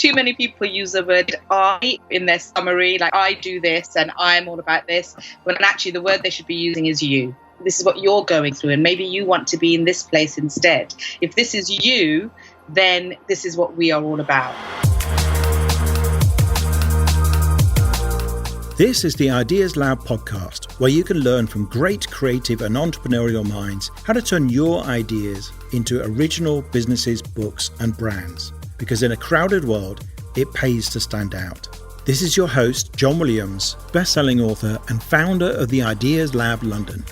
too many people use the word I in their summary, like I do this and I'm all about this, when actually the word they should be using is you. This is what you're going through, and maybe you want to be in this place instead. If this is you, then this is what we are all about. This is the Ideas Lab podcast, where you can learn from great creative and entrepreneurial minds how to turn your ideas into original businesses, books, and brands. Because in a crowded world, it pays to stand out. This is your host, John Williams, best-selling author and founder of the Ideas Lab London.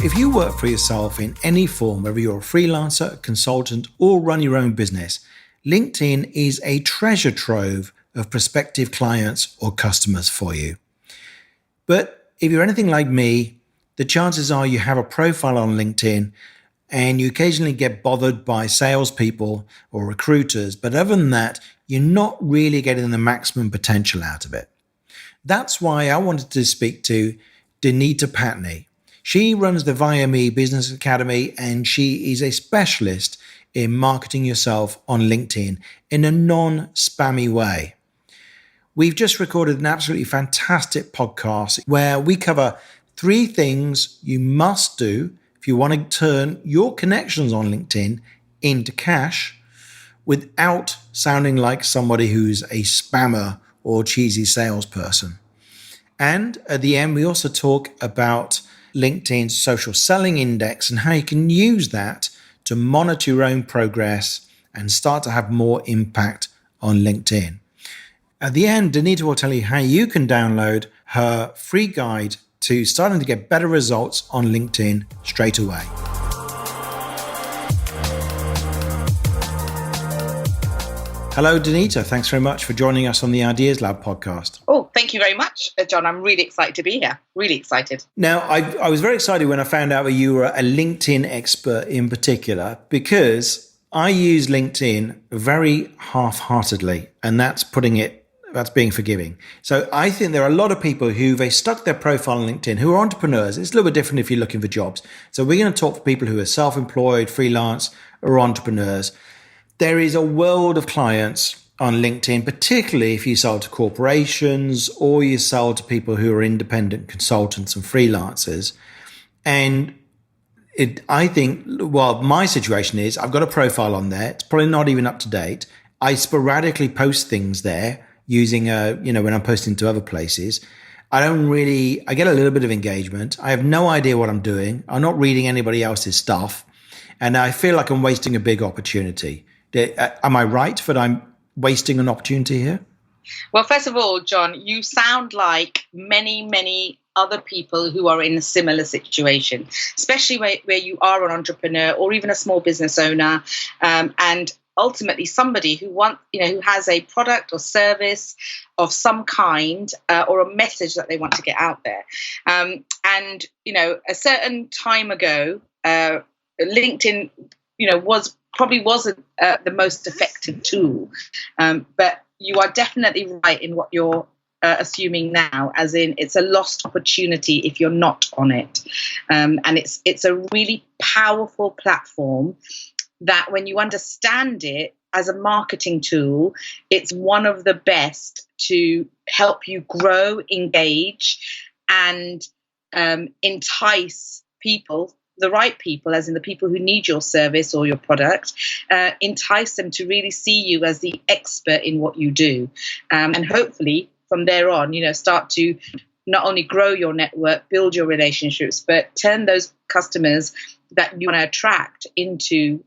If you work for yourself in any form, whether you're a freelancer, consultant, or run your own business, LinkedIn is a treasure trove of prospective clients or customers for you. But if you're anything like me, the chances are you have a profile on LinkedIn and you occasionally get bothered by salespeople or recruiters. But other than that, you're not really getting the maximum potential out of it. That's why I wanted to speak to Deenita Pattni. She runs the VIME Business Academy, and she is a specialist in marketing yourself on LinkedIn in a non-spammy way. We've just recorded an absolutely fantastic podcast where we cover 3 things you must do if you want to turn your connections on LinkedIn into cash without sounding like somebody who's a spammer or cheesy salesperson. And at the end, we also talk about LinkedIn's social selling index and how you can use that to monitor your own progress and start to have more impact on LinkedIn. At the end, Deenita will tell you how you can download her free guide to starting to get better results on LinkedIn straight away. Hello, Deenita. Thanks very much for joining us on the Ideas Lab podcast. Oh, thank you very much, John. I'm really excited to be here. Really excited. Now, I was very excited when I found out that you were a LinkedIn expert in particular, because I use LinkedIn very half-heartedly, and that's being forgiving. So I think there are a lot of people who've stuck their profile on LinkedIn who are entrepreneurs. It's a little bit different if you're looking for jobs. So we're going to talk to people who are self-employed, freelance, or entrepreneurs. There is a world of clients on LinkedIn, particularly if you sell to corporations or you sell to people who are independent consultants and freelancers. And I think, well, my situation is I've got a profile on there. It's probably not even up to date. I sporadically post things there using, when I'm posting to other places. I get a little bit of engagement. I have no idea what I'm doing. I'm not reading anybody else's stuff. And I feel like I'm wasting a big opportunity. Am I right that I'm wasting an opportunity here? Well, first of all, John, you sound like many, many other people who are in a similar situation, especially where you are an entrepreneur or even a small business owner, and ultimately somebody who has a product or service of some kind, or a message that they want to get out there. A certain time ago, LinkedIn, wasn't the most effective tool, but you are definitely right in what you're assuming now, as in it's a lost opportunity if you're not on it, and it's a really powerful platform that, when you understand it as a marketing tool, it's one of the best to help you grow, engage, and entice people, the right people, as in the people who need your service or your product, entice them to really see you as the expert in what you do. And hopefully from there on, start to not only grow your network, build your relationships, but turn those customers that you want to attract into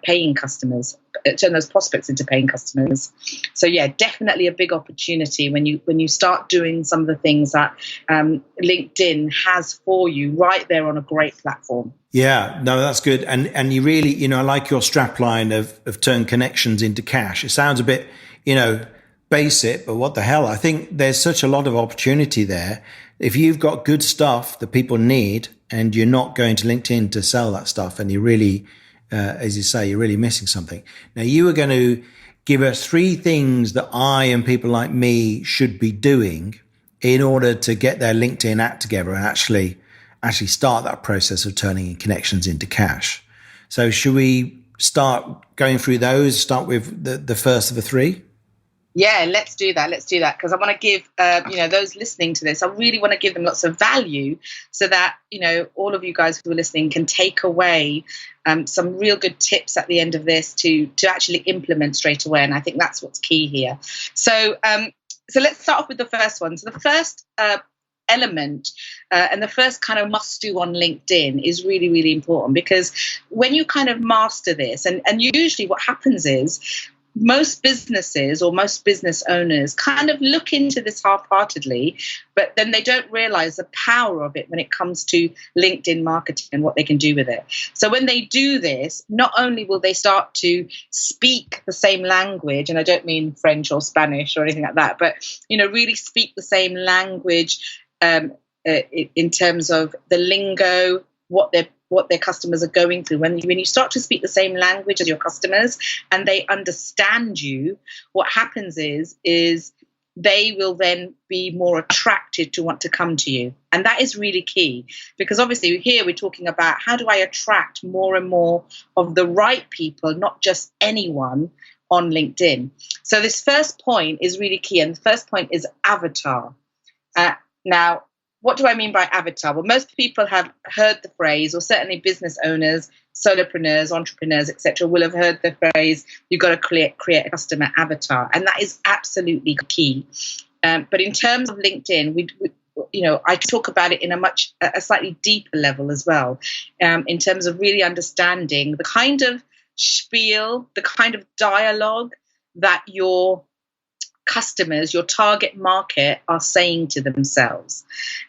paying customers, turn those prospects into paying customers. So yeah, definitely a big opportunity when you start doing some of the things that LinkedIn has for you right there on a great platform. Yeah, no, that's good. And you really, I like your strapline of turn connections into cash. It sounds a bit, basic, but what the hell? I think there's such a lot of opportunity there. If you've got good stuff that people need and you're not going to LinkedIn to sell that stuff, and you really, as you say, you're really missing something. Now, you were going to give us 3 things that I and people like me should be doing in order to get their LinkedIn act together and actually start that process of turning connections into cash. So should we start going through those? Start with the first of the three? Yeah, let's do that. Let's do that, because I want to give, those listening to this, I really want to give them lots of value so that, all of you guys who are listening can take away some real good tips at the end of this to actually implement straight away. And I think that's what's key here. So let's start off with the first one. So the first element and the first kind of must do on LinkedIn is really, really important, because when you kind of master this, and usually what happens is, most businesses or most business owners kind of look into this half-heartedly, but then they don't realize the power of it when it comes to LinkedIn marketing and what they can do with it. So when they do this, not only will they start to speak the same language, and I don't mean French or Spanish or anything like that, but, really speak the same language in terms of the lingo, what their customers are going through. When you start to speak the same language as your customers and they understand you, what happens is they will then be more attracted to want to come to you. And that is really key, because obviously here we're talking about how do I attract more and more of the right people, not just anyone on LinkedIn. So this first point is really key. And the first point is avatar. Now, what do I mean by avatar? Well, most people have heard the phrase, or certainly business owners, solopreneurs, entrepreneurs, etc., will have heard the phrase, you've got to create a customer avatar. And that is absolutely key. But in terms of LinkedIn, I talk about it in a slightly deeper level as well, in terms of really understanding the kind of spiel, the kind of dialogue that your customers, your target market, are saying to themselves,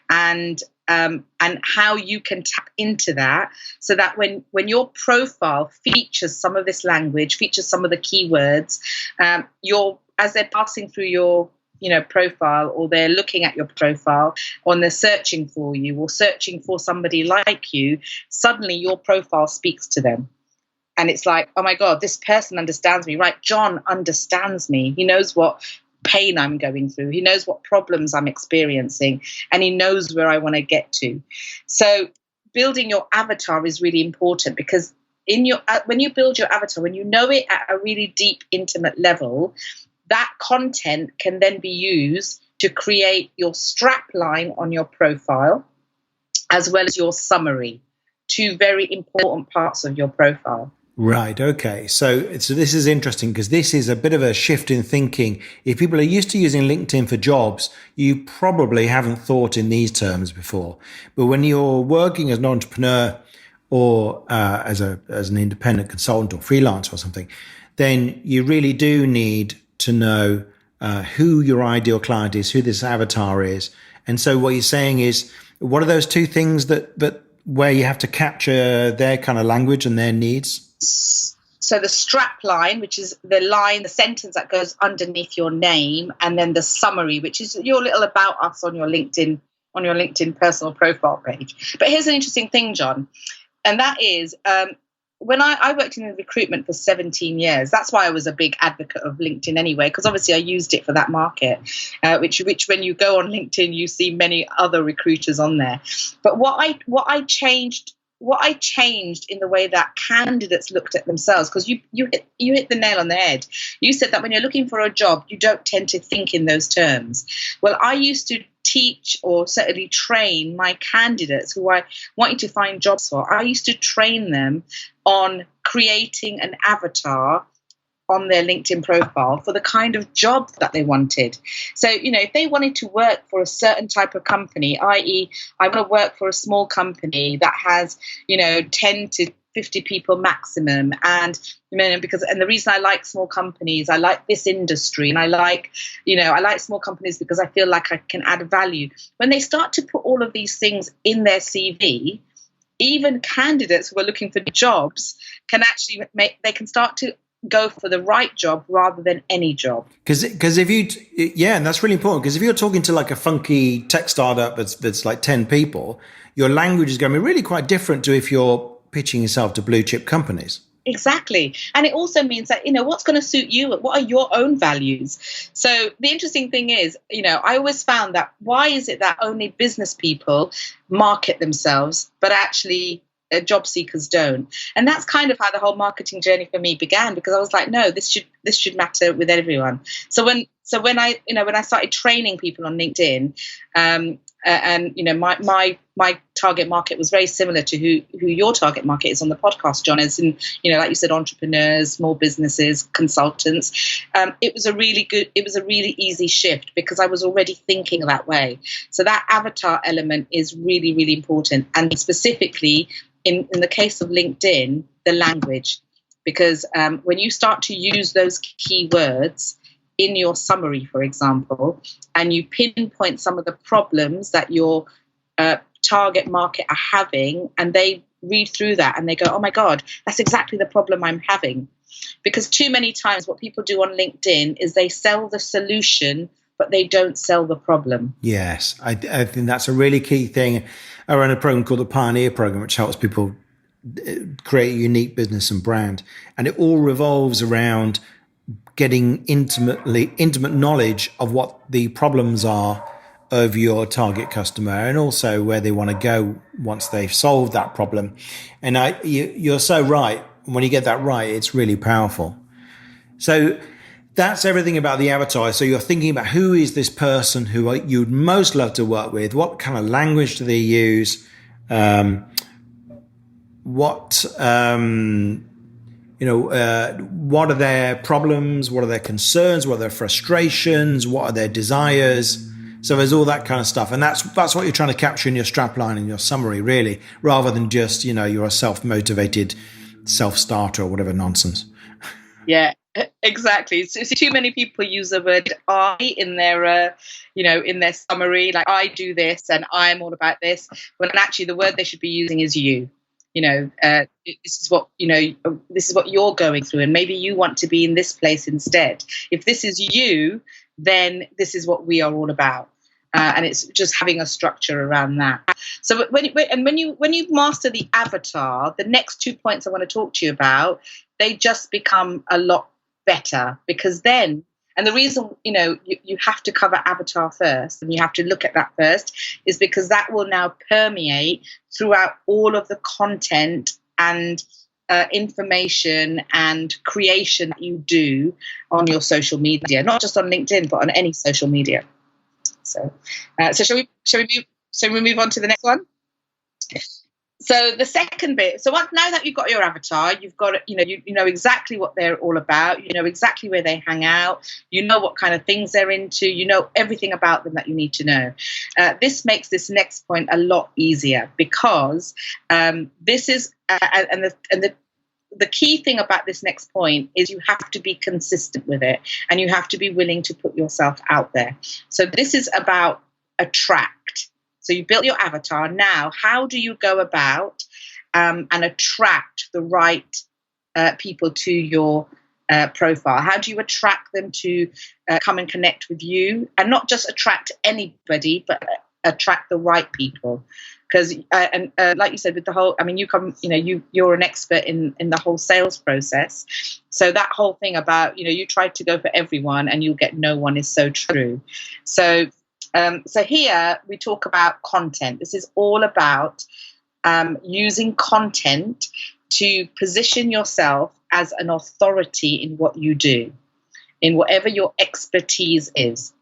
and how you can tap into that, so that when your profile features some of this language, features some of the keywords, as they're passing through your profile, or they're looking at your profile, or they're searching for you or searching for somebody like you, suddenly your profile speaks to them. And it's like, oh my God, this person understands me, right? John understands me. He knows what pain I'm going through. He knows what problems I'm experiencing, and he knows where I want to get to. So building your avatar is really important, because when you build your avatar, when you know it at a really deep, intimate level, that content can then be used to create your strap line on your profile, as well as your summary, two very important parts of your profile. Right. Okay. So this is interesting, because this is a bit of a shift in thinking. If people are used to using LinkedIn for jobs, you probably haven't thought in these terms before. But when you're working as an entrepreneur, or as an independent consultant or freelancer or something, then you really do need to know who your ideal client is, who this avatar is. And so what you're saying is, what are those two things that where you have to capture their kind of language and their needs? So the strap line, which is the sentence that goes underneath your name, and then the summary, which is your little about us on your LinkedIn personal profile page. But here's an interesting thing, John, and that is when I worked in recruitment for 17 years. That's why I was a big advocate of LinkedIn anyway, because obviously I used it for that market, which when you go on LinkedIn, you see many other recruiters on there. But what I changed in the way that candidates looked at themselves, because you hit the nail on the head. You said that when you're looking for a job, you don't tend to think in those terms. Well, I used to teach, or certainly train, my candidates who I wanted to find jobs for. I used to train them on creating an avatar on their LinkedIn profile for the kind of job that they wanted. So, if they wanted to work for a certain type of company, i.e., I want to work for a small company that has, 10 to 50 people maximum, and the reason I like small companies, I like this industry, and I like small companies because I feel like I can add value. When they start to put all of these things in their CV, even candidates who are looking for jobs can actually can start to go for the right job rather than any job. Because and that's really important, because if you're talking to like a funky tech startup that's like 10 people, your language is going to be really quite different to if you're pitching yourself to blue chip companies. Exactly. And it also means that, what's going to suit you? What are your own values? So the interesting thing is, I always found that why is it that only business people market themselves, but actually job seekers don't. And that's kind of how the whole marketing journey for me began, because I was like, no, this should matter with everyone. So when I started training people on LinkedIn, and my target market was very similar to who your target market is on the podcast, John, as in, like you said, entrepreneurs, small businesses, consultants. It was a really easy shift because I was already thinking that way. So that avatar element is really, really important. And specifically in the case of LinkedIn, the language, because when you start to use those keywords in your summary, for example, and you pinpoint some of the problems that your target market are having, and they read through that and they go, oh my God, that's exactly the problem I'm having. Because too many times what people do on LinkedIn is they sell the solution, but they don't sell the problem. Yes, I think that's a really key thing. I run a program called the Pioneer Program, which helps people create a unique business and brand. And it all revolves around getting intimate knowledge of what the problems are of your target customer, and also where they want to go once they've solved that problem. And you're so right. When you get that right, it's really powerful. So that's everything about the avatar. So you're thinking about who is this person who you'd most love to work with? What kind of language do they use? What are their problems? What are their concerns? What are their frustrations? What are their desires? So there's all that kind of stuff. And that's what you're trying to capture in your strapline and your summary, really, rather than just, you're a self-motivated self-starter or whatever nonsense. Yeah, exactly. So too many people use the word I in their, in their summary, like I do this and I'm all about this, when actually the word they should be using is you. This is what you're going through, and maybe you want to be in this place instead. If this is you, then this is what we are all about, and it's just having a structure around that. So when you master the avatar, the next 2 points I want to talk to you about, they just become a lot better, because then. And the reason, you have to cover avatar first, and you have to look at that first, is because that will now permeate throughout all of the content and information and creation that you do on your social media, not just on LinkedIn, but on any social media. So shall we move on to the next one? So the second bit, now that you've got your avatar, you've got, you know exactly what they're all about. You know exactly where they hang out. You know what kind of things they're into. You know everything about them that you need to know. This makes this next point a lot easier, because this is, the key thing about this next point is you have to be consistent with it, and you have to be willing to put yourself out there. So this is about attract. So you built your avatar. Now, how do you go about and attract the right people to your profile? How do you attract them to come and connect with you, and not just attract anybody, but attract the right people? Because like you said, with the whole, you're an expert in the whole sales process. So that whole thing about, you try to go for everyone and you'll get no one is so true. So here we talk about content. This is all about using content to position yourself as an authority in what you do, in whatever your expertise is.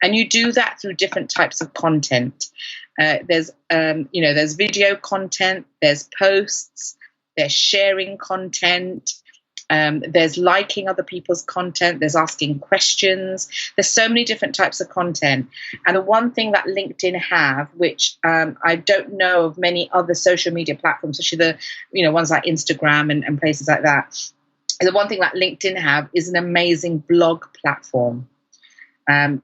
And you do that through different types of content. There's video content, there's posts, there's sharing content, there's liking other people's content, there's asking questions. There's so many different types of content. And the one thing that LinkedIn have, which I don't know of many other social media platforms, especially the ones like Instagram and places like that, the one thing that LinkedIn have is an amazing blog platform. And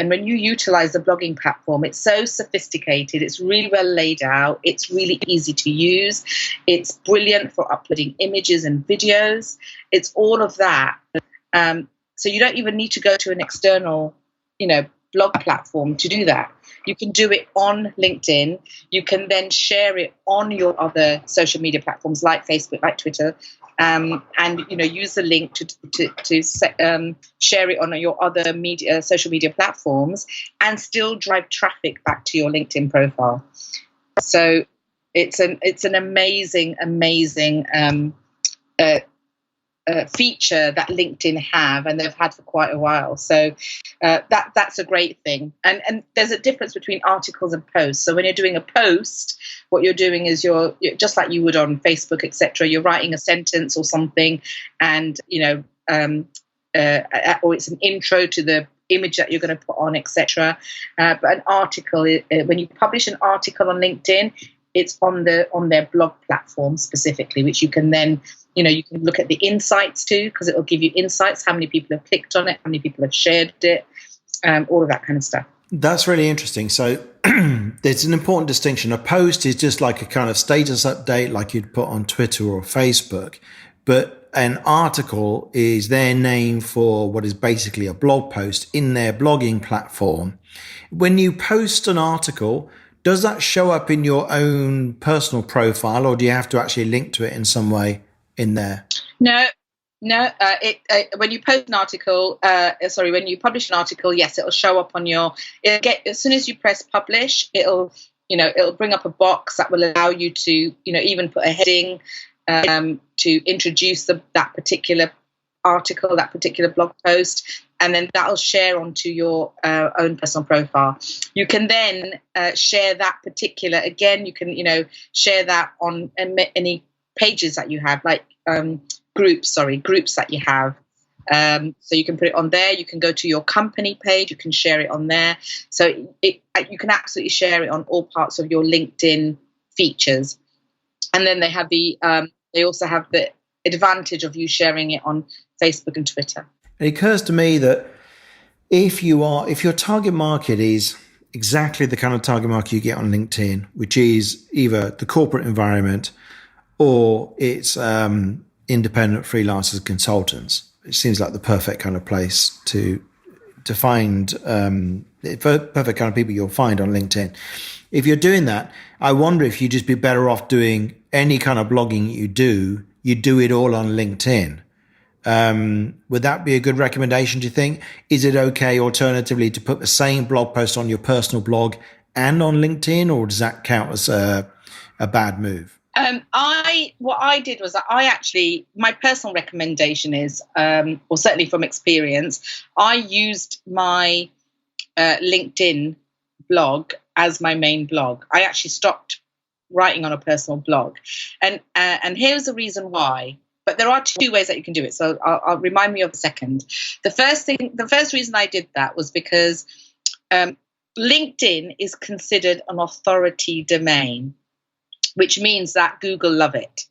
when you utilize the blogging platform, it's so sophisticated, it's really well laid out, it's really easy to use, it's brilliant for uploading images and videos, it's all of that. So you don't even need to go to an external, blog platform to do that. You can do it on LinkedIn. You can then share it on your other social media platforms like Facebook, like Twitter, and use the link to share it on your other social media platforms, and still drive traffic back to your LinkedIn profile. So It's an amazing uh, feature that LinkedIn have, and they've had for quite a while. So that's a great thing. And there's a difference between articles and posts. So when you're doing a post, what you're doing is you're just like you would on Facebook, etc. You're writing a sentence or something, and or it's an intro to the image that you're going to put on, etc. But an article, when you publish an article on LinkedIn, it's on their blog platform specifically, which you can then, you can look at the insights too, because it will give you insights, how many people have clicked on it, how many people have shared it, all of that kind of stuff. That's really interesting. So there's an important distinction. A post is just like a kind of status update like you'd put on Twitter or Facebook, but an article is their name for what is basically a blog post in their blogging platform. When you post an article, does that show up in your own personal profile, or do you have to actually link to it in some way in there? No. When you post an article, when you publish an article, yes, it'll show up on as soon as you press publish, it'll bring up a box that will allow you to, even put a heading to introduce that particular article, that particular blog post, and then that'll share onto your own personal profile. You can then share that particular, again, you can, share that on any pages that you have, like groups that you have. So you can put it on there. You can go to your company page. You can share it on there. So you can absolutely share it on all parts of your LinkedIn features. And then they also have the advantage of you sharing it on Facebook and Twitter. It occurs to me that if your target market is exactly the kind of target market you get on LinkedIn, which is either the corporate environment or it's independent freelancers, consultants, it seems like the perfect kind of place to find the perfect kind of people you'll find on LinkedIn. If you're doing that, I wonder if you'd just be better off doing any kind of blogging you do it all on LinkedIn. Would that be a good recommendation, do you think? Is it okay alternatively to put the same blog post on your personal blog and on LinkedIn, or does that count as a bad move? What I did was my personal recommendation is, or certainly from experience, I used my LinkedIn blog as my main blog. I actually stopped writing on a personal blog, and here's the reason why. But there are two ways that you can do it. So I'll remind me of a second. The first reason I did that was because LinkedIn is considered an authority domain, which means that Google love it.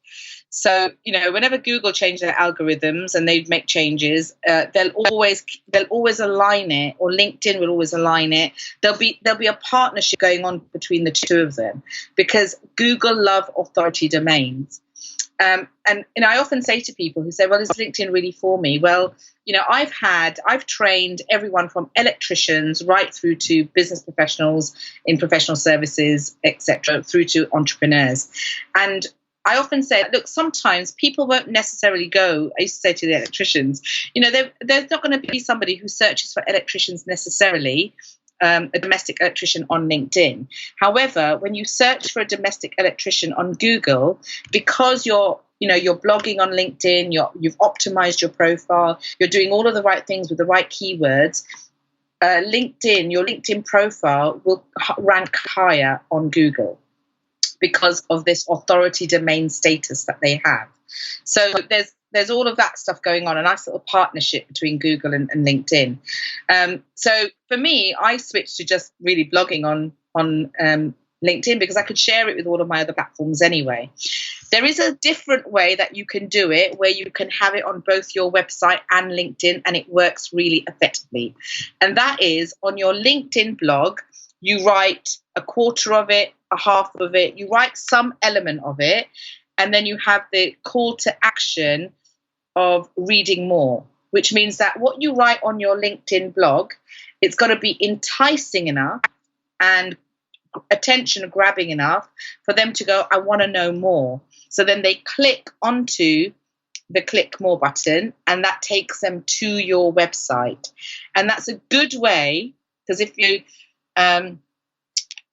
So, whenever Google change their algorithms and they make changes, they'll always align it, or LinkedIn will always align it. There'll be a partnership going on between the two of them, because Google love authority domains. And I often say to people who say, well, is LinkedIn really for me? Well, I've trained everyone from electricians right through to business professionals in professional services, etc., through to entrepreneurs. And I often say, look, sometimes people won't necessarily go. I used to say to the electricians, there's not going to be somebody who searches for electricians necessarily, a domestic electrician on LinkedIn. However, when you search for a domestic electrician on Google, because you're blogging on LinkedIn, you've optimized your profile, you're doing all of the right things with the right keywords, your LinkedIn profile will rank higher on Google because of this authority domain status that they have. So there's all of that stuff going on, a nice little partnership between Google and LinkedIn. So for me, I switched to just really blogging on LinkedIn because I could share it with all of my other platforms anyway. There is a different way that you can do it, where you can have it on both your website and LinkedIn, and it works really effectively. And that is, on your LinkedIn blog, you write a quarter of it, a half of it, you write some element of it, and then you have the call to action of reading more, which means that what you write on your LinkedIn blog, it's got to be enticing enough and attention grabbing enough for them to go, I want to know more. So then they click onto the click more button, and that takes them to your website. And that's a good way, because if you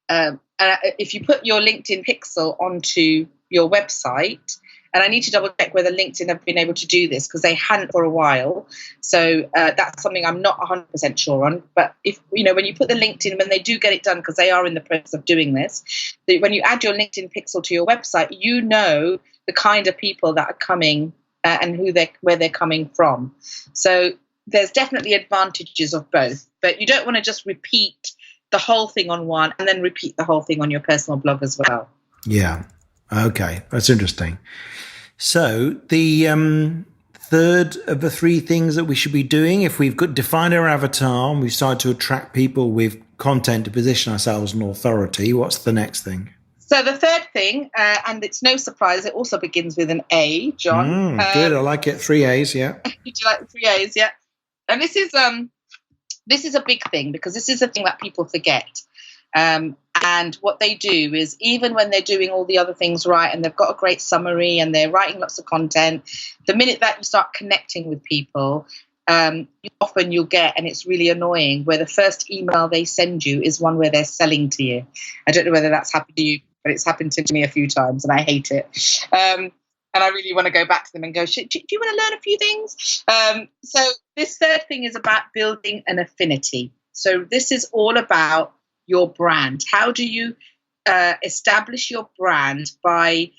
if you put your LinkedIn pixel onto your website, and I need to double check whether LinkedIn have been able to do this because they hadn't for a while. So that's something I'm not 100% sure on. But if when you put the LinkedIn, when they do get it done, because they are in the process of doing this, when you add your LinkedIn pixel to your website, you know the kind of people that are coming and where they're coming from. So there's definitely advantages of both, but you don't want to just repeat the whole thing on one and then repeat the whole thing on your personal blog as well. Yeah. Okay. That's interesting. So the third of the three things that we should be doing, if we've defined our avatar and we've started to attract people with content to position ourselves in authority, what's the next thing? So the third thing, and it's no surprise, it also begins with an A, John. Good. I like it. 3 A's. Yeah. Do you like the 3 A's? Yeah. And this is a big thing because this is a thing that people forget. And what they do is, even when they're doing all the other things right and they've got a great summary and they're writing lots of content, the minute that you start connecting with people, often you'll get, and it's really annoying, where the first email they send you is one where they're selling to you. I don't know whether that's happened to you, but it's happened to me a few times and I hate it. And I really want to go back to them and go, do you want to learn a few things? So this third thing is about building an affinity. So this is all about your brand. How do you establish your brand? By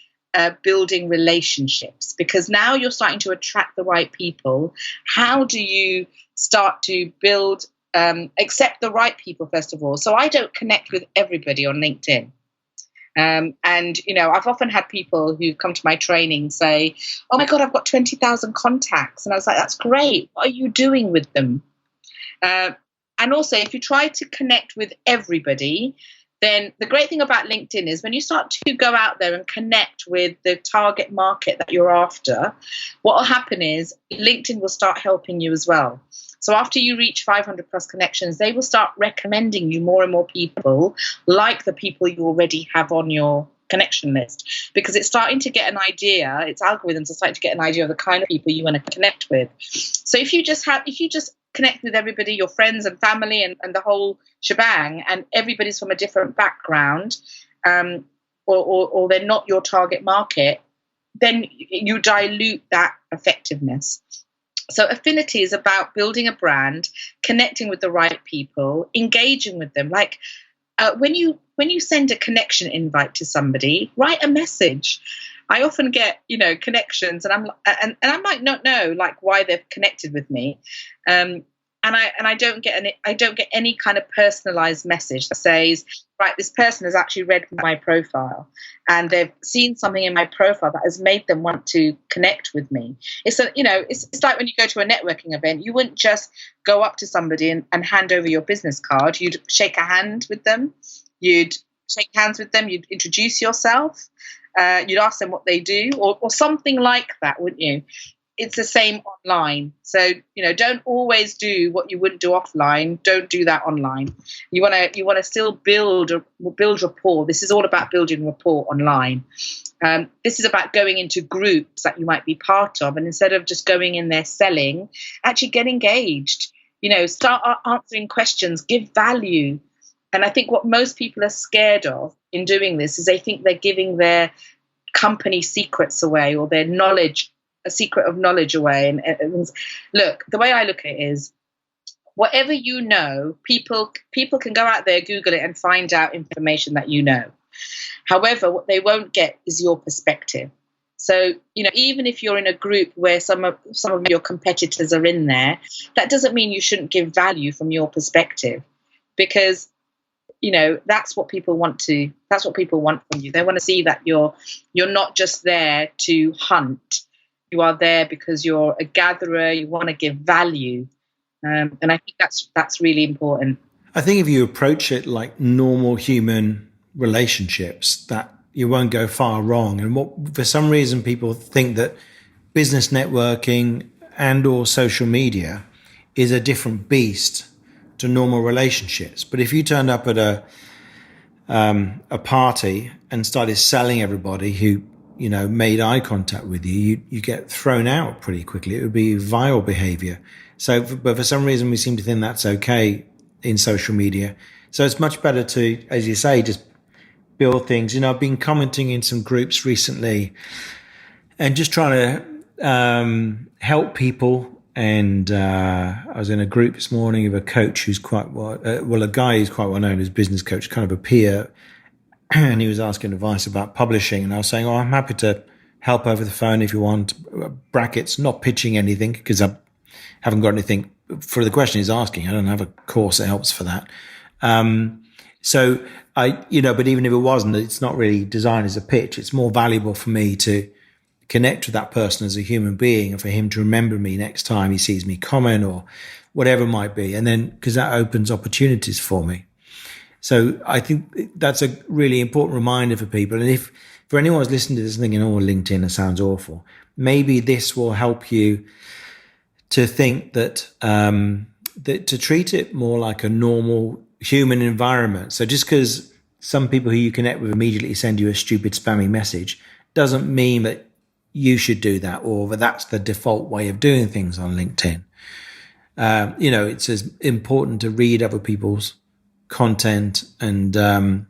building relationships, because now you're starting to attract the right people. How do you start to build, accept the right people, first of all? So I don't connect with everybody on LinkedIn. And, I've often had people who come to my training say, oh my God, I've got 20,000 contacts. And I was like, that's great. What are you doing with them? And also, if you try to connect with everybody, then the great thing about LinkedIn is when you start to go out there and connect with the target market that you're after, what will happen is LinkedIn will start helping you as well. So after you reach 500 plus connections, they will start recommending you more and more people like the people you already have on your connection list, because it's starting to get an idea, its algorithms are starting to get an idea of the kind of people you want to connect with. So if you just connect with everybody, your friends and family and the whole shebang, and everybody's from a different background, or they're not your target market, then you dilute that effectiveness. So affinity is about building a brand, connecting with the right people, engaging with them. Like when you send a connection invite to somebody, write a message. I often get, connections, and I might not know like why they've connected with me, and I don't get any kind of personalized message that says, right, this person has actually read my profile and they've seen something in my profile that has made them want to connect with me. It's like when you go to a networking event, you wouldn't just go up to somebody and hand over your business card. You'd shake a hand with them. You'd shake hands with them. You'd introduce yourself. You'd ask them what they do, or something like that, wouldn't you? It's the same online. So, don't always do what you wouldn't do offline. Don't do that online. You want to still build rapport. This is all about building rapport online. This is about going into groups that you might be part of, and instead of just going in there selling, actually get engaged. Start answering questions, give value. And I think what most people are scared of in doing this is they think they're giving their company secrets away, or their knowledge, a secret of knowledge away. And look, the way I look at it is, whatever people can go out there, Google it, and find out information that you know. However, what they won't get is your perspective. So, even if you're in a group where some of your competitors are in there, that doesn't mean you shouldn't give value from your perspective, because that's what people want from you. They want to see that you're not just there to hunt. You are there because you're a gatherer. You want to give value, and I think that's really important. I think if you approach it like normal human relationships, that you won't go far wrong. And for some reason people think that business networking and or social media is a different beast to normal relationships. But if you turned up at a party and started selling everybody who made eye contact with you get thrown out pretty quickly. It would be vile behavior. But for some reason we seem to think that's okay in social media. So it's much better to, as you say, just build things. I've been commenting in some groups recently and just trying to help people. And I was in a group this morning of a coach who's quite a guy who's quite well known as business coach, kind of a peer. And he was asking advice about publishing. And I was saying, I'm happy to help over the phone if you want. Brackets, not pitching anything because I haven't got anything for the question he's asking. I don't have a course that helps for that. So but even if it wasn't, it's not really designed as a pitch. It's more valuable for me to connect with that person as a human being and for him to remember me next time he sees me comment or whatever it might be. And then, because that opens opportunities for me. So I think that's a really important reminder for people. And if for anyone who's listening to this thinking, LinkedIn, it sounds awful, maybe this will help you to think that to treat it more like a normal human environment. So just because some people who you connect with immediately send you a stupid spammy message doesn't mean that you should do that or that that's the default way of doing things on LinkedIn. It's as important to read other people's content and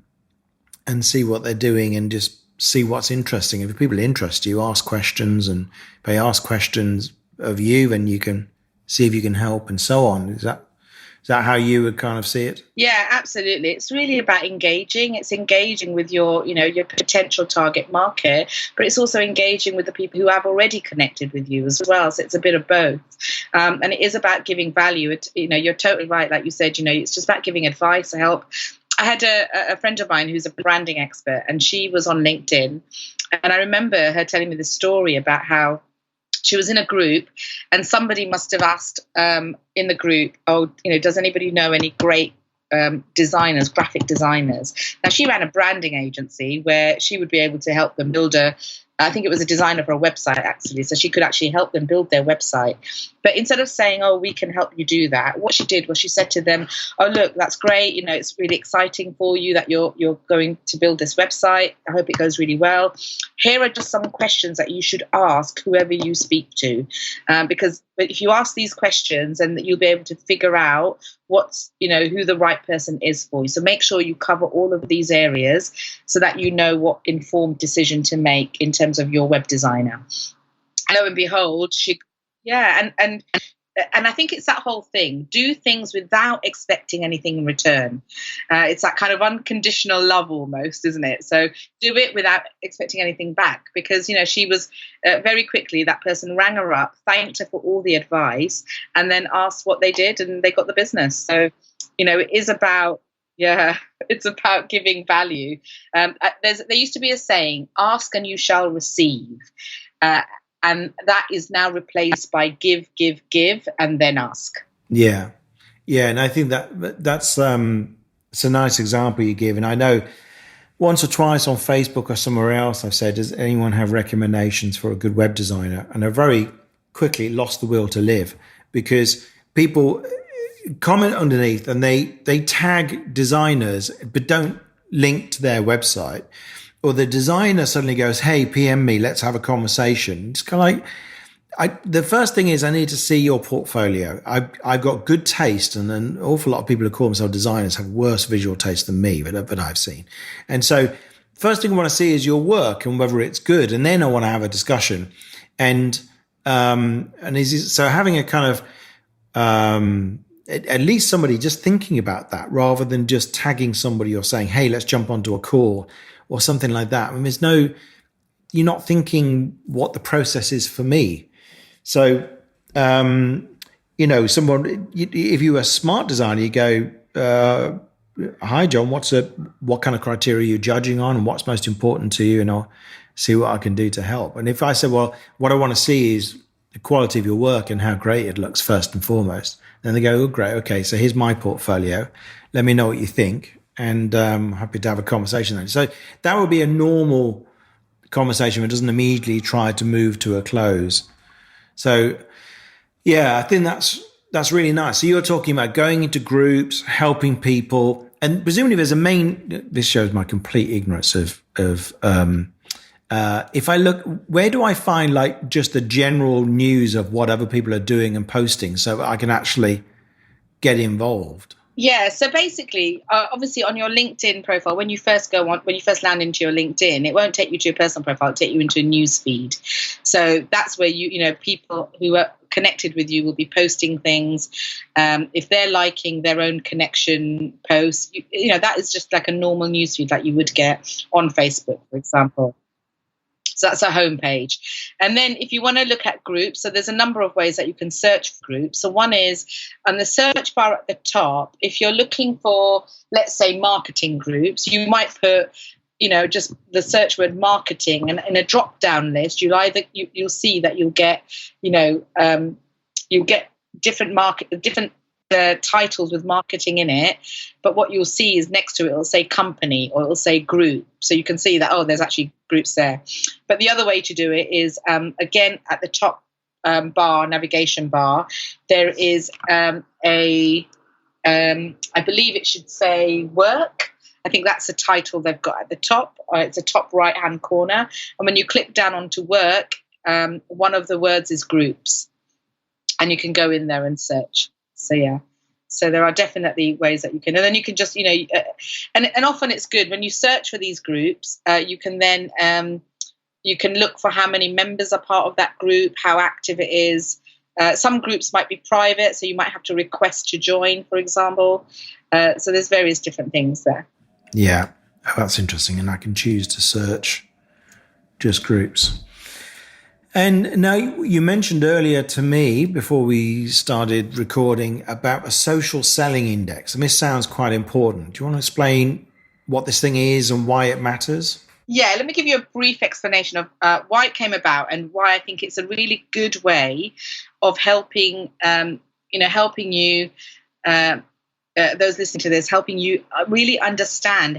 see what they're doing and just see what's interesting. If people interest you, ask questions, and if they ask questions of you, then you can see if you can help and so on. Is that how you would kind of see it? Yeah, absolutely. It's really about engaging. It's engaging with your potential target market, but it's also engaging with the people who have already connected with you as well. So it's a bit of both. And it is about giving value. You're totally right. Like you said, it's just about giving advice, help. I had a friend of mine who's a branding expert, and she was on LinkedIn. And I remember her telling me the story about how she was in a group and somebody must have asked in the group, does anybody know any great designers, graphic designers? Now, she ran a branding agency where she would be able to help them build I think it was a designer for a website, actually. So she could actually help them build their website. But instead of saying, we can help you do that, what she did was she said to them, look, that's great. It's really exciting for you that you're going to build this website. I hope it goes really well. Here are just some questions that you should ask whoever you speak to. Because if you ask these questions, and you'll be able to figure out who the right person is for you. So make sure you cover all of these areas so that you know what informed decision to make in terms of your web designer. Lo and behold, and I think it's that whole thing. Do things without expecting anything in return. It's that kind of unconditional love almost, isn't it? So do it without expecting anything back, because, she was very quickly, that person rang her up, thanked her for all the advice, and then asked what they did, and they got the business. So, it is about, it's about giving value. There used to be a saying, ask and you shall receive. And that is now replaced by give, and then ask. Yeah. And I think that's it's a nice example you give. And I know once or twice on Facebook or somewhere else, I've said, does anyone have recommendations for a good web designer? And I very quickly lost the will to live, because people comment underneath and they tag designers, but don't link to their website. Or the designer suddenly goes, hey, PM me, let's have a conversation. It's kind of like, the first thing is I need to see your portfolio. I've got good taste, and an awful lot of people who call themselves designers have worse visual taste than me that I've seen. And so first thing I want to see is your work and whether it's good. And then I want to have a discussion. So having a kind of, at least somebody just thinking about that rather than just tagging somebody or saying, hey, let's jump onto a call or something like that. I mean, you're not thinking what the process is for me. So, if you're a smart designer, you go, hi, John, what kind of criteria are you judging on and what's most important to you? And I'll see what I can do to help. And if I say, well, what I want to see is the quality of your work and how great it looks first and foremost, then they go, oh, great. Okay. So here's my portfolio. Let me know what you think. And happy to have a conversation then. So that would be a normal conversation that doesn't immediately try to move to a close. So, I think that's really nice. So you're talking about going into groups, helping people, and presumably there's this shows my complete ignorance of if I look, where do I find like just the general news of what other people are doing and posting so I can actually get involved? Yeah, so basically, obviously on your LinkedIn profile, when you first land into your LinkedIn, it won't take you to your personal profile, it'll take you into a news feed. So that's where people who are connected with you will be posting things. If they're liking their own connection posts, that is just like a normal news feed like you would get on Facebook, for example. So that's a home page. And then if you want to look at groups, so there's a number of ways that you can search for groups. So one is on the search bar at the top, if you're looking for, let's say, marketing groups, you might put, just the search word marketing, and in a drop down list, you'll see that you'll get, you'll get different titles with marketing in it, but what you'll see is next to it, it'll say company or it'll say group. So you can see that, there's actually groups there. But the other way to do it is, again, at the top navigation bar, there is I believe it should say work. I think that's the title they've got at the top. It's a top right-hand corner. And when you click down onto work, one of the words is groups. And you can go in there and search. So, yeah. So there are definitely ways that you can. And then you can just, and often it's good when you search for these groups, you can then, you can look for how many members are part of that group, how active it is. Some groups might be private, so you might have to request to join, for example. So there's various different things there. Yeah, that's interesting. And I can choose to search just groups. And now you mentioned earlier to me before we started recording about a social selling index. And this sounds quite important. Do you want to explain what this thing is and why it matters? Yeah, let me give you a brief explanation of why it came about and why I think it's a really good way of helping you, those listening to this, helping you really understand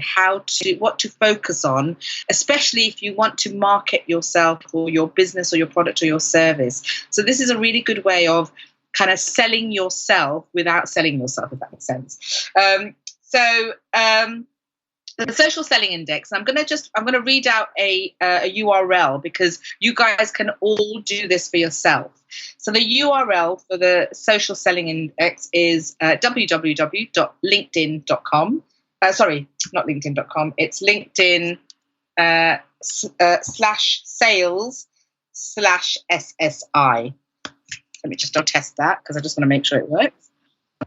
what to focus on, especially if you want to market yourself or your business or your product or your service. So this is a really good way of kind of selling yourself without selling yourself, if that makes sense. The social selling index, I'm going to read out a URL because you guys can all do this for yourself. So the URL for the social selling index is www.linkedin.com. Sorry, not linkedin.com. It's LinkedIn /sales/SSI. Let me just test that because I just want to make sure it works.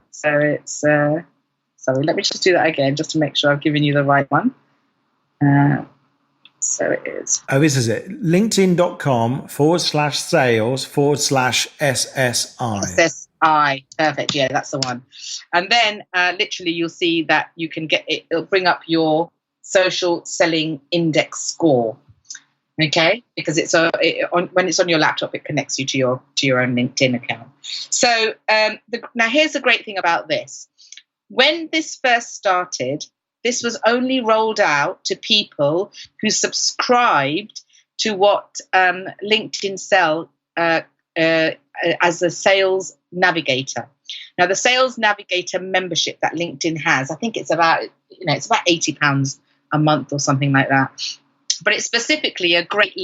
So it's... Sorry, let me just do that again just to make sure I've given you the right one. So it is. Oh, this is it. LinkedIn.com/sales/SSI. SSI. Perfect. Yeah, that's the one. And then literally you'll see that you can get it. It'll bring up your social selling index score. Okay, because when it's on your laptop, it connects you to your own LinkedIn account. So now here's the great thing about this. When this first started, this was only rolled out to people who subscribed to what LinkedIn sell as a sales navigator. Now, the sales navigator membership that LinkedIn has, I think it's about £80 a month or something like that. But it's specifically a great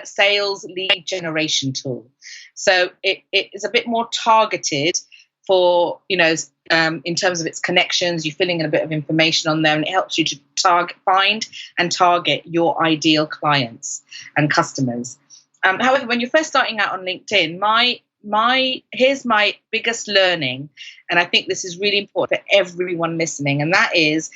sales lead generation tool. So it is a bit more targeted for, in terms of its connections. You're filling in a bit of information on there, and it helps you to find and target your ideal clients and customers. However, when you're first starting out on LinkedIn, here's my biggest learning, and I think this is really important for everyone listening, and that is,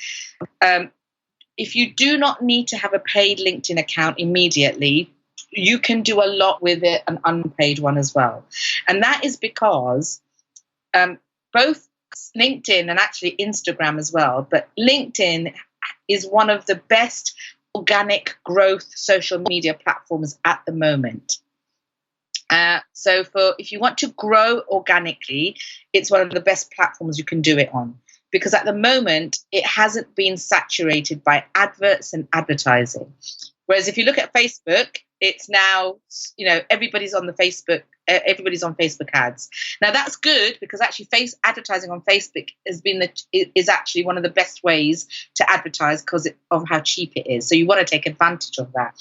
if you do not need to have a paid LinkedIn account immediately, you can do a lot with it, an unpaid one as well. And that is because both LinkedIn and actually Instagram as well, but LinkedIn is one of the best organic growth social media platforms at the moment. So if you want to grow organically, it's one of the best platforms you can do it on, because at the moment it hasn't been saturated by adverts and advertising. Whereas if you look at Facebook, it's now, everybody's on Facebook ads. Now that's good, because actually advertising on Facebook is actually one of the best ways to advertise because of how cheap it is. So you want to take advantage of that.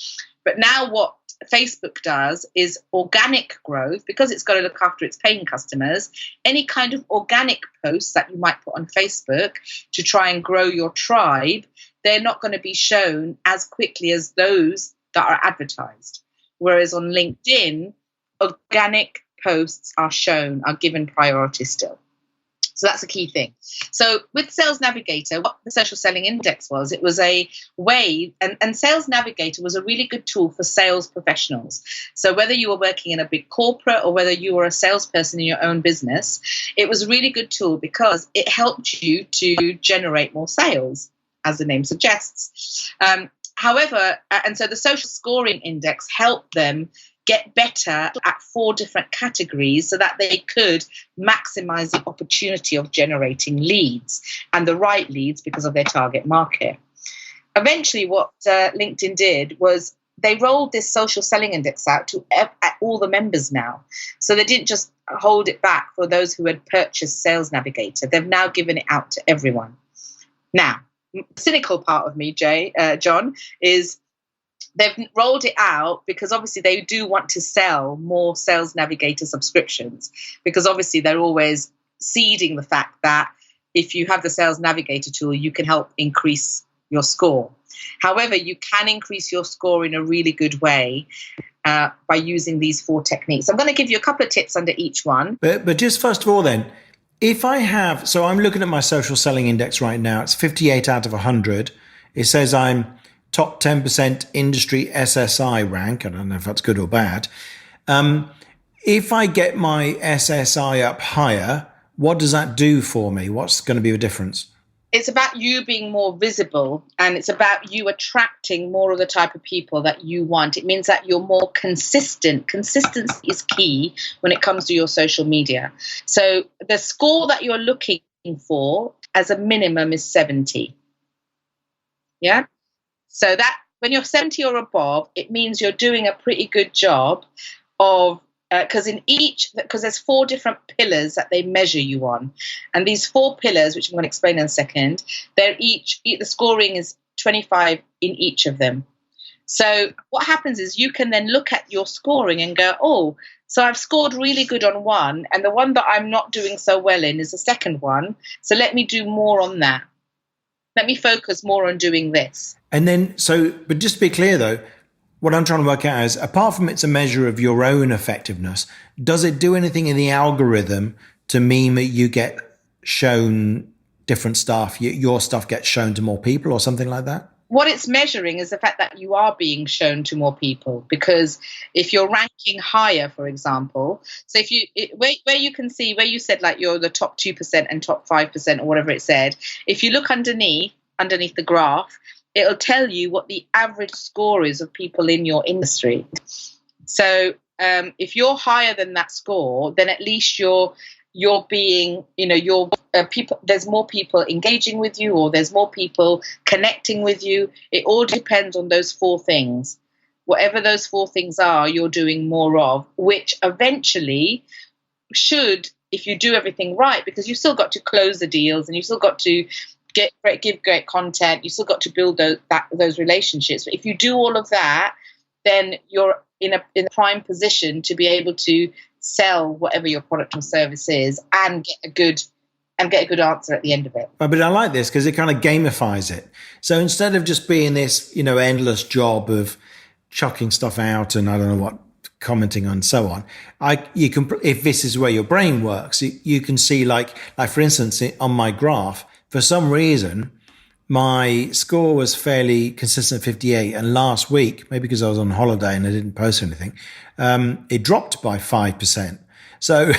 But now what Facebook does is organic growth, because it's got to look after its paying customers. Any kind of organic posts that you might put on Facebook to try and grow your tribe, they're not going to be shown as quickly as those that are advertised. Whereas on LinkedIn, organic posts are given priority still. So that's a key thing. So with Sales Navigator, what the Social Selling Index was, it was a way, and Sales Navigator was a really good tool for sales professionals. So whether you were working in a big corporate or whether you were a salesperson in your own business, it was a really good tool because it helped you to generate more sales, as the name suggests. However, and so the Social Scoring Index helped them get better at 4 different categories so that they could maximize the opportunity of generating leads, and the right leads because of their target market. Eventually, what LinkedIn did was they rolled this social selling index out to all the members now. So they didn't just hold it back for those who had purchased Sales Navigator. They've now given it out to everyone. Now, the cynical part of me, John, is they've rolled it out because obviously they do want to sell more Sales Navigator subscriptions, because obviously they're always seeding the fact that if you have the Sales Navigator tool, you can help increase your score. However, you can increase your score in a really good way by using these 4 techniques. I'm going to give you a couple of tips under each one. But just first of all then, if I have, so I'm looking at my social selling index right now, it's 58 out of 100. It says I'm top 10% industry SSI rank. I don't know if that's good or bad. If I get my SSI up higher, what does that do for me? What's going to be the difference? It's about you being more visible, and it's about you attracting more of the type of people that you want. It means that you're more consistent. Consistency is key when it comes to your social media. So the score that you're looking for as a minimum is 70. Yeah. So that when you're 70 or above, it means you're doing a pretty good job of, because there's 4 different pillars that they measure you on. And these 4 pillars, which I'm going to explain in a second, the scoring is 25 in each of them. So what happens is you can then look at your scoring and go, oh, so I've scored really good on one, and the one that I'm not doing so well in is the second one. So let me do more on that. Let me focus more on doing this. And then, but just to be clear though, what I'm trying to work out is, apart from it's a measure of your own effectiveness, does it do anything in the algorithm to mean that you get shown different stuff, your stuff gets shown to more people or something like that? What it's measuring is the fact that you are being shown to more people, because if you're ranking higher, for example, so where you can see where you said like you're the top 2% and top 5% or whatever it said, if you look underneath the graph, it'll tell you what the average score is of people in your industry. So if you're higher than that score, then at least you're being, people, there's more people engaging with you, or there's more people connecting with you. It all depends on those 4 things. Whatever those 4 things are, you're doing more of, which eventually should, if you do everything right, because you've still got to close the deals and you've still got to give great content, you've still got to build those relationships. But if you do all of that, then you're in a prime position to be able to sell whatever your product or service is and get a good answer at the end of it. But I like this because it kind of gamifies it. So instead of just being this, endless job of chucking stuff out and I don't know what, commenting on so on, you can, if this is where your brain works, you can see like for instance, on my graph, for some reason, my score was fairly consistent at 58. And last week, maybe because I was on holiday and I didn't post anything, it dropped by 5%. So,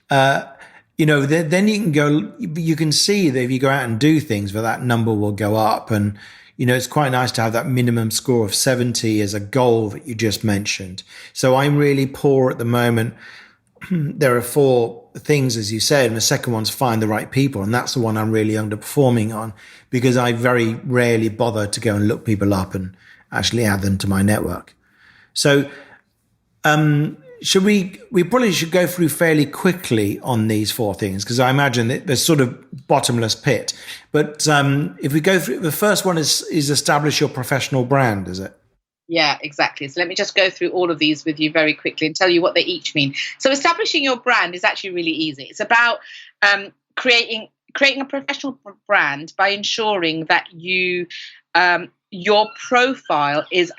then you can see that if you go out and do things, that number will go up. And, it's quite nice to have that minimum score of 70 as a goal that you just mentioned. So I'm really poor at the moment. There are 4 things, as you said, and the second one's find the right people. And that's the one I'm really underperforming on, because I very rarely bother to go and look people up and actually add them to my network. So, we probably should go through fairly quickly on these 4 things, because I imagine that there's sort of bottomless pit. But if we go through, the first one is establish your professional brand, is it? Yeah, exactly. So let me just go through all of these with you very quickly and tell you what they each mean. So establishing your brand is actually really easy. It's about creating a professional brand by ensuring that your profile is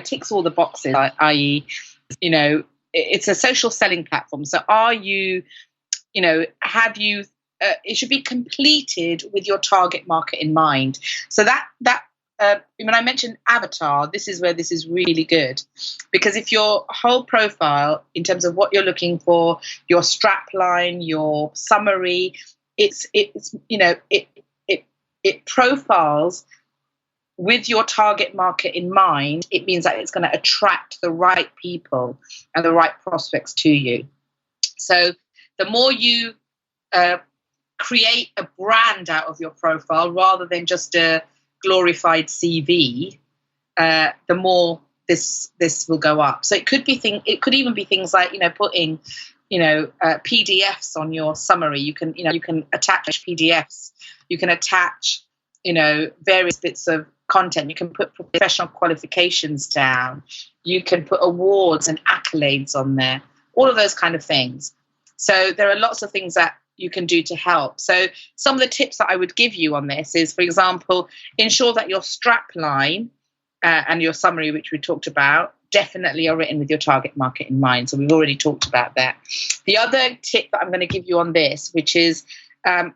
ticks all the boxes, i.e., it's a social selling platform. So are you, have you? It should be completed with your target market in mind. So when I mentioned avatar, this is where this is really good, because if your whole profile, in terms of what you're looking for, your strap line, your summary, it profiles with your target market in mind, it means that it's going to attract the right people and the right prospects to you. So the more you create a brand out of your profile rather than just a glorified CV, the more this will go up. So it could even be things like putting PDFs on your summary. You can attach PDFs. You can attach various bits of content. You can put professional qualifications down. You can put awards and accolades on there. All of those kind of things. So there are lots of things that you can do to help. So some of the tips that I would give you on this is, for example, ensure that your strap line and your summary, which we talked about, definitely are written with your target market in mind. So we've already talked about that. The other tip that I'm going to give you on this, which is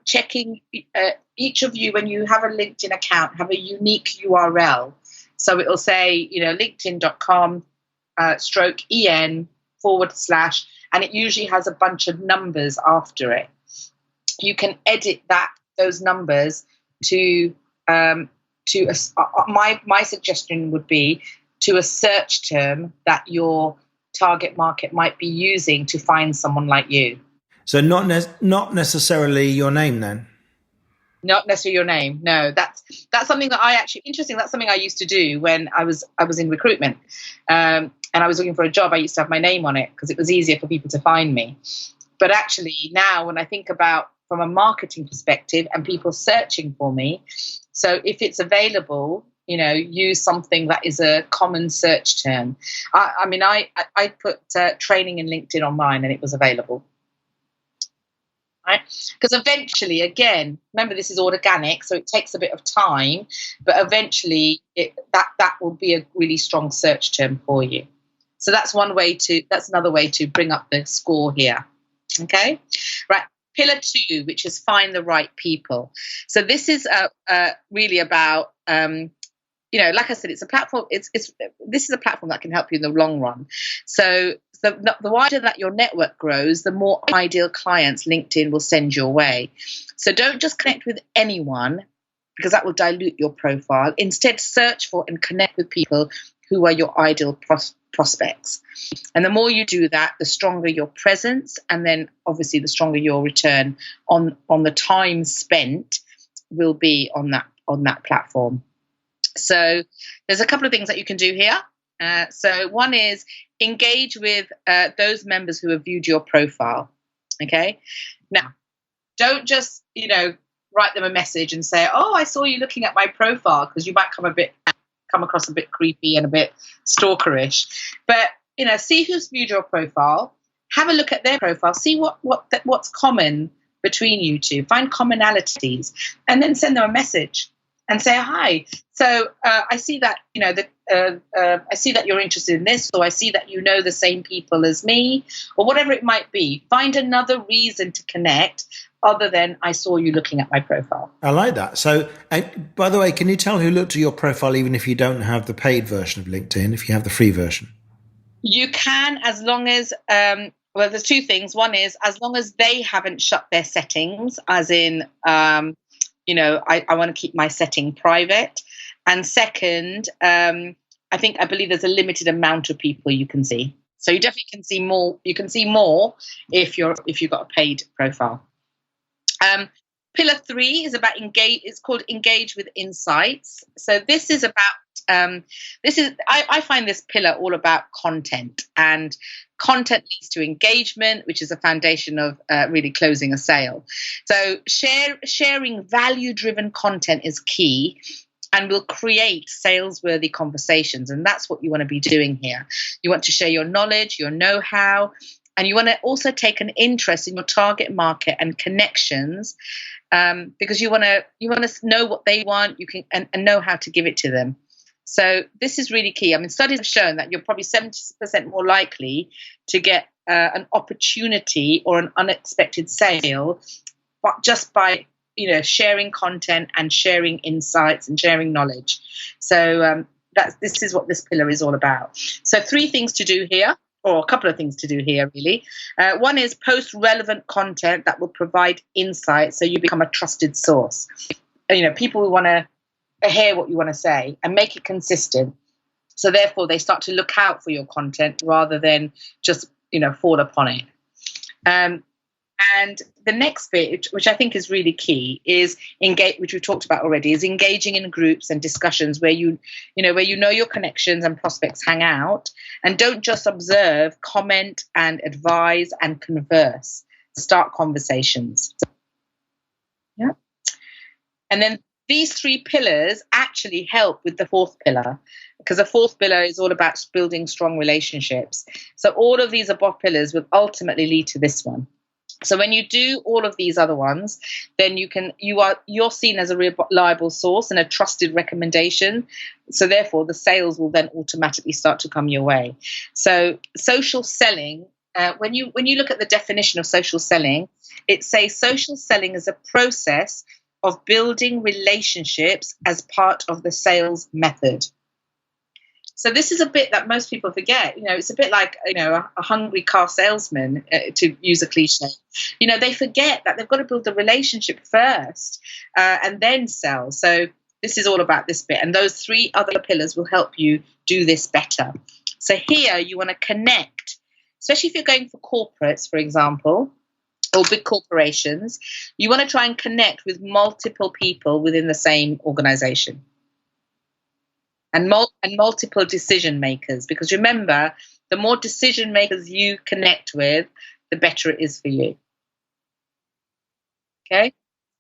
checking each of you, when you have a LinkedIn account, have a unique URL. So it will say, linkedin.com /en/, and it usually has a bunch of numbers after it. You can edit those numbers to my suggestion would be to a search term that your target market might be using to find someone like you. So not necessarily your name then? Not necessarily your name. No, that's something that interesting. That's something I used to do when I was in recruitment, and I was looking for a job. I used to have my name on it because it was easier for people to find me. But actually now, when I think about from a marketing perspective and people searching for me, so if it's available, use something that is a common search term. I put training in LinkedIn on mine, and it was available. Right? Because eventually, again, remember, this is all organic, so it takes a bit of time, but eventually that will be a really strong search term for you. So that's another way to bring up the score here. Okay, right. Pillar 2, which is find the right people. So this is really about like I said, it's a platform. This is a platform that can help you in the long run. So the wider that your network grows, the more ideal clients LinkedIn will send your way. So don't just connect with anyone, because that will dilute your profile. Instead, search for and connect with people who are your ideal prospects. And the more you do that, the stronger your presence, and then obviously the stronger your return on the time spent will be on that platform. So there's a couple of things that you can do here. So one is engage with those members who have viewed your profile. Okay. Now, don't just, write them a message and say, oh, I saw you looking at my profile, because you might come across a bit creepy and a bit stalkerish. But, see who's viewed your profile, have a look at their profile, see what's common between you two, find commonalities, and then send them a message and say, hi. So I see that, I see that you're interested in this, or I see that you know the same people as me, or whatever it might be. Find another reason to connect other than I saw you looking at my profile. I like that. So, by the way, can you tell who looked at your profile even if you don't have the paid version of LinkedIn, if you have the free version? You can, as long as, there's two things. One is, as long as they haven't shut their settings, as in, I want to keep my setting private. And second, I believe there's a limited amount of people you can see. So you definitely can see more. You can see more if you've got a paid profile. Pillar 3 is about engage. It's called engage with insights. So this is about I find this pillar all about content, and content leads to engagement, which is a foundation of really closing a sale. So sharing value-driven content is key. and will create sales-worthy conversations. And that's what you want to be doing here. You want to share your knowledge, your know-how, and you want to also take an interest in your target market and connections, because you want to know what they want. You can and know how to give it to them. So this is really key. I mean, studies have shown that you're probably 70% more likely to get an opportunity or an unexpected sale, but just by sharing content and sharing insights and sharing knowledge. So this is what this pillar is all about. So 3 things to do here, or a couple of things to do here, really. One is post relevant content that will provide insight, so you become a trusted source. People will want to hear what you want to say and make it consistent. So therefore, they start to look out for your content rather than just fall upon it. And the next bit, which I think is really key, is engage, which we talked about already, is engaging in groups and discussions where you know your connections and prospects hang out, and don't just observe, comment and advise and converse. Start conversations. Yeah. And then these 3 pillars actually help with the 4th pillar, because the 4th pillar is all about building strong relationships. So all of these above pillars will ultimately lead to this one. So when you do all of these other ones, then you're seen as a reliable source and a trusted recommendation. So therefore, the sales will then automatically start to come your way. So social selling, when you look at the definition of social selling, it says social selling is a process of building relationships as part of the sales method. So this is a bit that most people forget. It's a bit like, a hungry car salesman, to use a cliche. They forget that they've got to build the relationship first and then sell. So this is all about this bit. And those 3 other pillars will help you do this better. So here you want to connect, especially if you're going for corporates, for example, or big corporations. You want to try and connect with multiple people within the same organization. And multiple decision makers, because remember, the more decision makers you connect with, the better it is for you. Okay?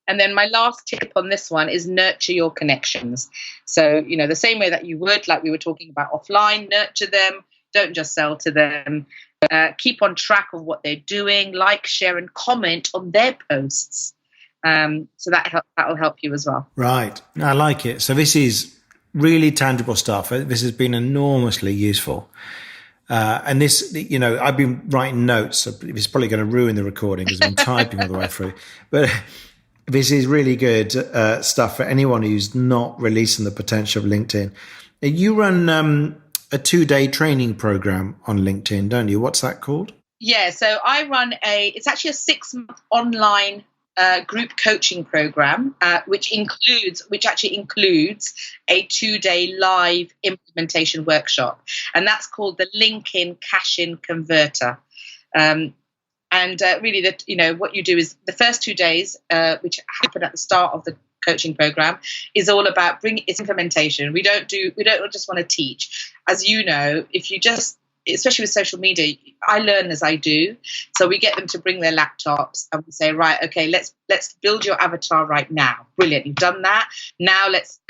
And then my last tip on this one is nurture your connections. So, the same way that you would, like we were talking about offline, nurture them. Don't just sell to them. Keep on track of what they're doing, like, share and comment on their posts. So that will help you as well. Right. I like it. So this is really tangible stuff. This has been enormously useful. And this, I've been writing notes, so it's probably going to ruin the recording because I've been typing all the way through. But this is really good stuff for anyone who's not releasing the potential of LinkedIn. You run a 2-day training program on LinkedIn, don't you? What's that called? Yeah, so I run it's actually a 6-month online group coaching program, which actually includes a 2-day live implementation workshop, and that's called the LinkedIn Cash-in Converter. And really, what you do is the first 2 days, which happen at the start of the coaching program, is all about its implementation. We don't just want to teach, as you know. If you just, especially with social media, I learn as I do. So we get them to bring their laptops and we say, right, okay, let's build your avatar right now. Brilliant, you've done that. Now let's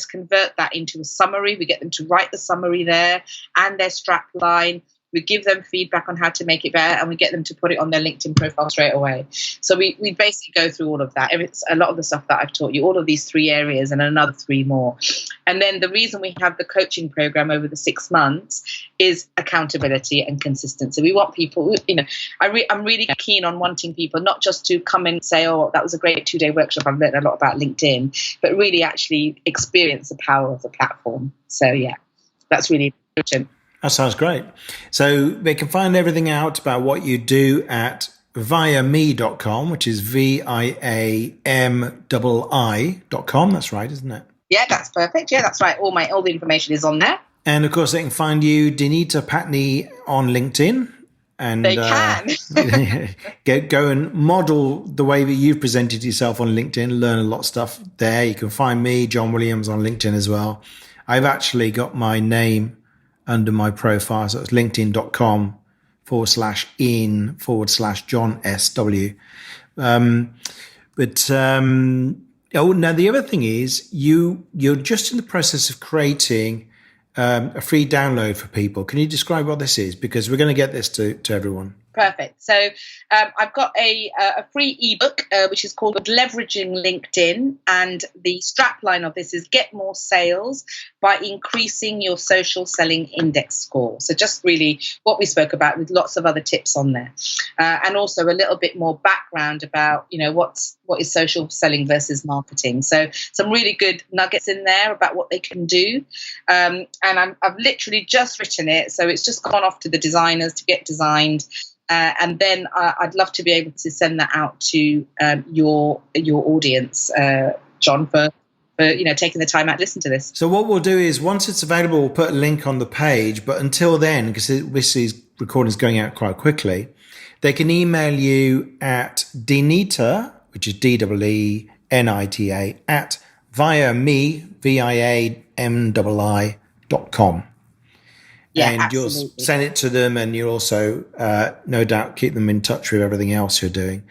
convert that into a summary. We get them to write the summary there and their strap line. We give them feedback on how to make it better, and we get them to put it on their LinkedIn profile straight away. So we basically go through all of that. It's a lot of the stuff that I've taught you, all of these 3 areas and another 3 more. And then the reason we have the coaching program over the 6 months is accountability and consistency. We want people, I'm really keen on wanting people not just to come and say, oh, that was a great 2-day workshop, I've learned a lot about LinkedIn, but really actually experience the power of the platform. So yeah, that's really important. That sounds great. So they can find everything out about what you do at viami.com, which is viamii.com. That's right, isn't it? Yeah, that's perfect. Yeah, that's right. All the information is on there. And of course, they can find you, Deenita Pattni, on LinkedIn. And they can. go and model the way that you've presented yourself on LinkedIn, learn a lot of stuff there. You can find me, John Williams, on LinkedIn as well. I've actually got my name under my profile. So it's linkedin.com/in/John SW. But Oh, now the other thing is you're just in the process of creating a free download for people. Can you describe what this is? Because we're going to get this to everyone. Perfect. So I've got a free ebook, which is called Leveraging LinkedIn. And the strapline of this is Get More Sales by Increasing Your Social Selling Index Score. So just really what we spoke about with lots of other tips on there. And also a little bit more background about, what is social selling versus marketing. So some really good nuggets in there about what they can do. And I've literally just written it. So it's just gone off to the designers to get designed. And then I'd love to be able to send that out to your audience, John, for taking the time out to listen to this. So what we'll do is once it's available, we'll put a link on the page. But until then, because this recording is going out quite quickly, they can email you at Deenita, which is DEENITA, at viamii.com. Yeah, and absolutely. You'll send it to them, and you'll also, no doubt, keep them in touch with everything else you're doing.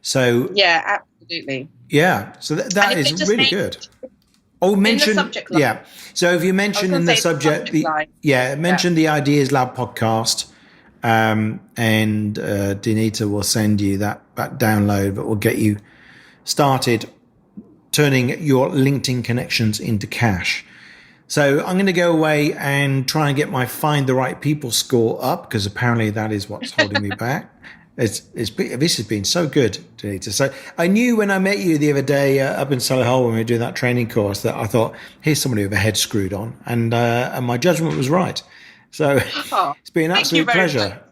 So yeah, absolutely. Yeah, so that is really good. Oh, mention the subject line. Yeah. So if you mention in the subject, the Ideas Lab podcast, and Deenita will send you that download that will get you started turning your LinkedIn connections into cash. So I'm going to go away and try and get my Find the Right People score up, because apparently that is what's holding me back. This has been so good, Deenita. So I knew when I met you the other day up in Solihull when we were doing that training course that I thought, here's somebody with a head screwed on, and my judgment was right. So it's been an absolute pleasure.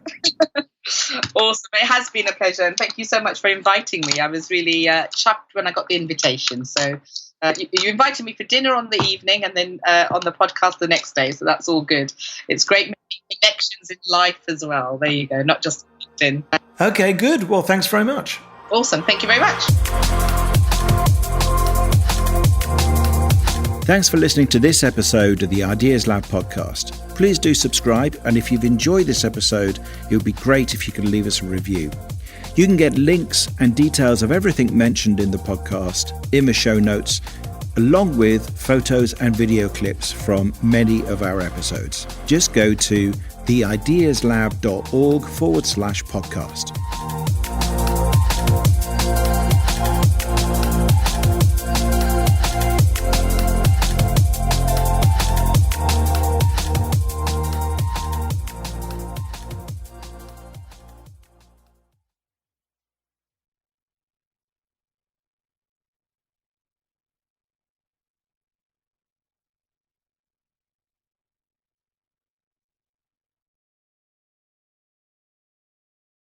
Awesome. It has been a pleasure, and thank you so much for inviting me. I was really chuffed when I got the invitation. So you invited me for dinner on the evening, and then on the podcast the next day. So that's all good. It's great making connections in life as well. There you go. Not just LinkedIn. Okay, good. Well, thanks very much. Awesome. Thank you very much. Thanks for listening to this episode of the Ideas Lab podcast. Please do subscribe, and if you've enjoyed this episode, it would be great if you could leave us a review. You can get links and details of everything mentioned in the podcast in the show notes, along with photos and video clips from many of our episodes. Just go to theideaslab.org/podcast.